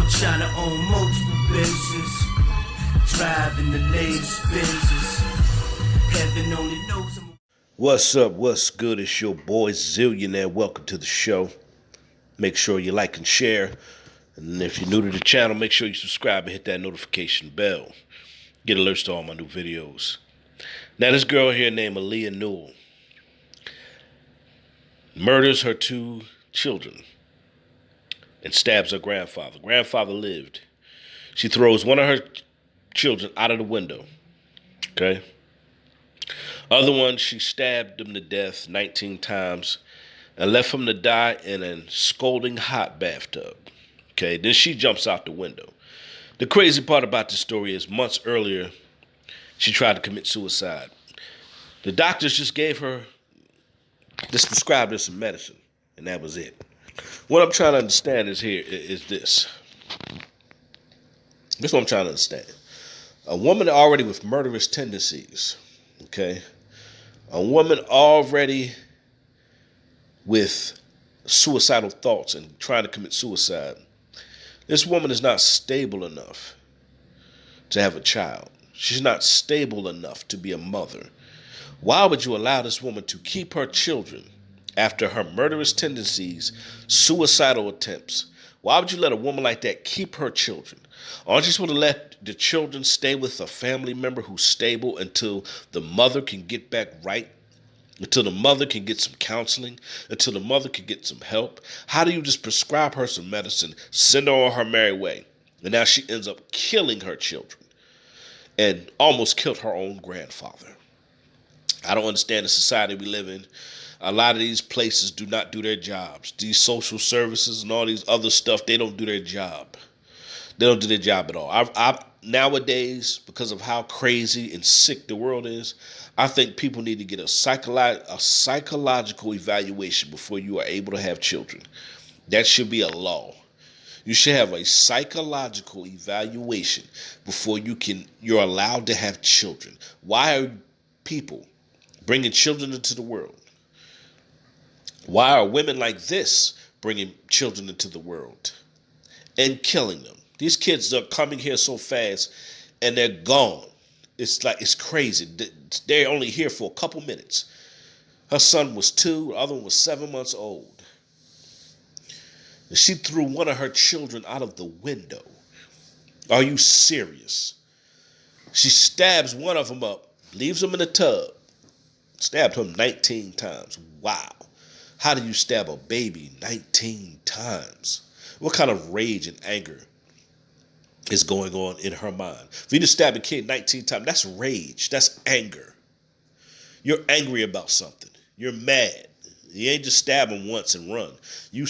trying to own multiple businesses, driving the latest business. Heaven only knows I'm... What's up? What's good? It's your boy Zillionaire. Welcome to the show. Make sure you like and share. And if you're new to the channel, make sure you subscribe and hit that notification bell. Get alerts to all my new videos. Now, this girl here named Aaliyah Newell murders her 2 children and stabs her grandfather. Grandfather lived. She throws one of her children out of the window. Okay? Other one, she stabbed him to death 19 times and left him to die in a scalding hot bathtub. Okay, then she jumps out the window. The crazy part about this story is months earlier, she tried to commit suicide. The doctors just prescribed her some medicine, and that was it. What I'm trying to understand is this. This is what I'm trying to understand. A woman already with murderous tendencies, okay? A woman already with suicidal thoughts and trying to commit suicide. This woman is not stable enough to have a child. She's not stable enough to be a mother. Why would you allow this woman to keep her children after her murderous tendencies, suicidal attempts? Why would you let a woman like that keep her children? Aren't you supposed to let the children stay with a family member who's stable until the mother can get back right? Until the mother can get some counseling, until the mother can get some help? How do you just prescribe her some medicine, send her on her merry way, and now she ends up killing her children and almost killed her own grandfather? I don't understand the society we live in. A lot of these places do not do their jobs. These social services and all these other stuff, they don't do their job. They don't do their job at all. Nowadays, because of how crazy and sick the world is, I think people need to get a psychological evaluation before you are able to have children. That should be a law. You should have a psychological evaluation before you're allowed to have children. Why are people bringing children into the world? Why are women like this bringing children into the world and killing them? These kids are coming here so fast and they're gone. It's crazy. They're only here for a couple minutes. Her son was 2, the other one was 7 months old. And she threw one of her children out of the window. Are you serious? She stabs one of them up, leaves him in the tub, stabbed him 19 times. Wow. How do you stab a baby 19 times? What kind of rage and anger is going on in her mind? If you just stab a kid 19 times, that's rage. That's anger. You're angry about something. You're mad. You ain't just stab him once and run. You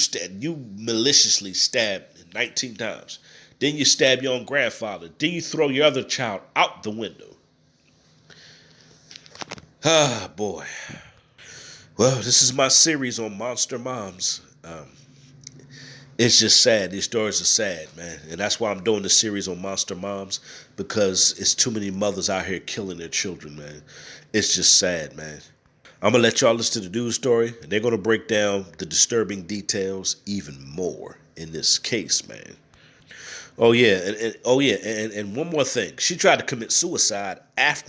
maliciously stab 19 times. Then you stab your own grandfather. Then you throw your other child out the window. Ah, boy. Well, this is my series on monster moms. It's just sad. These stories are sad, man. And that's why I'm doing this series on monster moms, because it's too many mothers out here killing their children, man. It's just sad, man. I'm going to let y'all listen to the news story, and they're going to break down the disturbing details even more in this case, man. Oh, yeah. And one more thing. She tried to commit suicide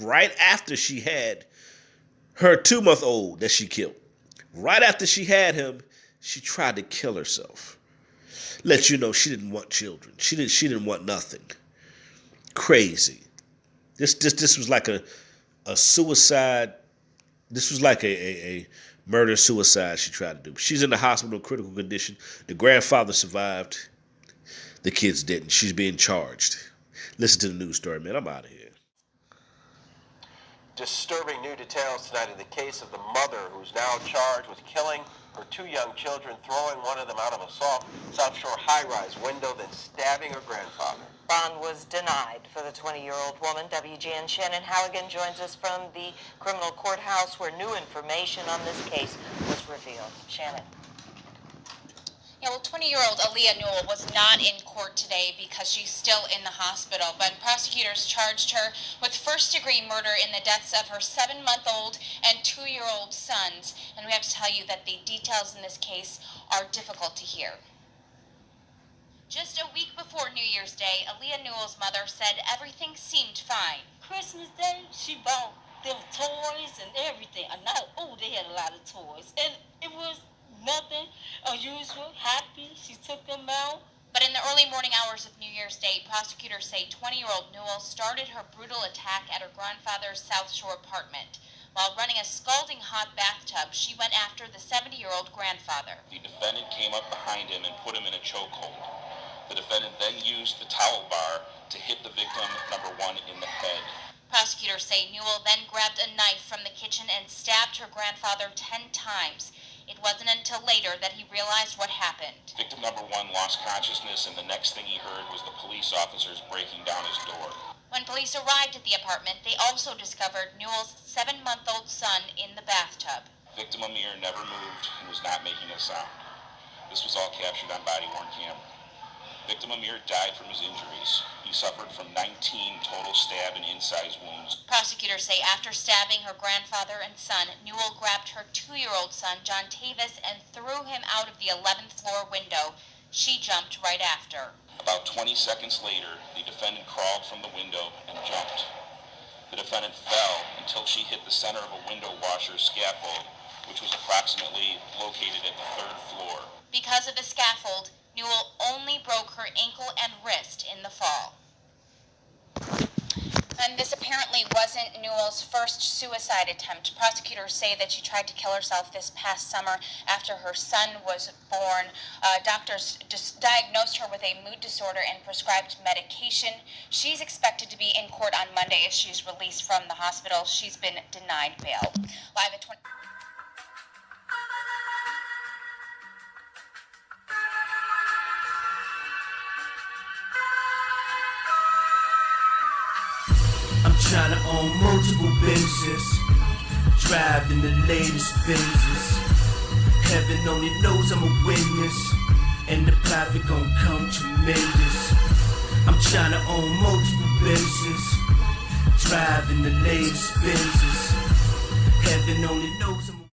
right after she had her 2-month-old that she killed. Right after she had him, she tried to kill herself. Let you know she didn't want children. She didn't want nothing. Crazy. This was like a suicide. This was like a murder suicide she tried to do. She's in the hospital in critical condition. The grandfather survived. The kids didn't. She's being charged. Listen to the news story, man. I'm out of here. Disturbing new details tonight in the case of the mother who's now charged with killing her 2 young children, throwing one of them out of a South Shore high-rise window, then stabbing her grandfather. Bond was denied for the 20-year-old woman. WGN Shannon Halligan joins us from the criminal courthouse where new information on this case was revealed. Shannon. Yeah, well, 20-year-old Aaliyah Newell was not in court today because she's still in the hospital, but prosecutors charged her with first-degree murder in the deaths of her 7-month-old and 2-year-old sons. And we have to tell you that the details in this case are difficult to hear. Just a week before New Year's Day, Aaliyah Newell's mother said everything seemed fine. Christmas Day, she bought them toys and everything. They had a lot of toys. And it was nothing unusual, happy. She took them out. But in the early morning hours of New Year's Day, prosecutors say 20-year-old Newell started her brutal attack at her grandfather's South Shore apartment. While running a scalding hot bathtub, she went after the 70-year-old grandfather. The defendant came up behind him and put him in a chokehold. The defendant then used the towel bar to hit the victim, number one, in the head. Prosecutors say Newell then grabbed a knife from the kitchen and stabbed her grandfather 10 times. It wasn't until later that he realized what happened. Victim number one lost consciousness, and the next thing he heard was the police officers breaking down his door. When police arrived at the apartment, they also discovered Newell's 7-month-old son in the bathtub. Victim Amir never moved and was not making a sound. This was all captured on body-worn camera. Victim Amir died from his injuries. He suffered from 19 total stab and incise wounds. Prosecutors say after stabbing her grandfather and son, Newell grabbed her 2-year-old son, John Tavis, and threw him out of the 11th floor window. She jumped right after. About 20 seconds later, the defendant crawled from the window and jumped. The defendant fell until she hit the center of a window washer scaffold, which was approximately located at the 3rd floor. Because of the scaffold, Newell only broke her ankle and wrist in the fall. And this apparently wasn't Newell's first suicide attempt. Prosecutors say that she tried to kill herself this past summer after her son was born. Doctors diagnosed her with a mood disorder and prescribed medication. She's expected to be in court on Monday if she's released from the hospital. She's been denied bail. Live at 20. I'm trying to own multiple Benzes, driving the latest Benzes. Heaven only knows I'm a witness, and the profit gon' come tremendous. I'm trying to own multiple Benzes, driving the latest Benzes. Heaven only knows I'm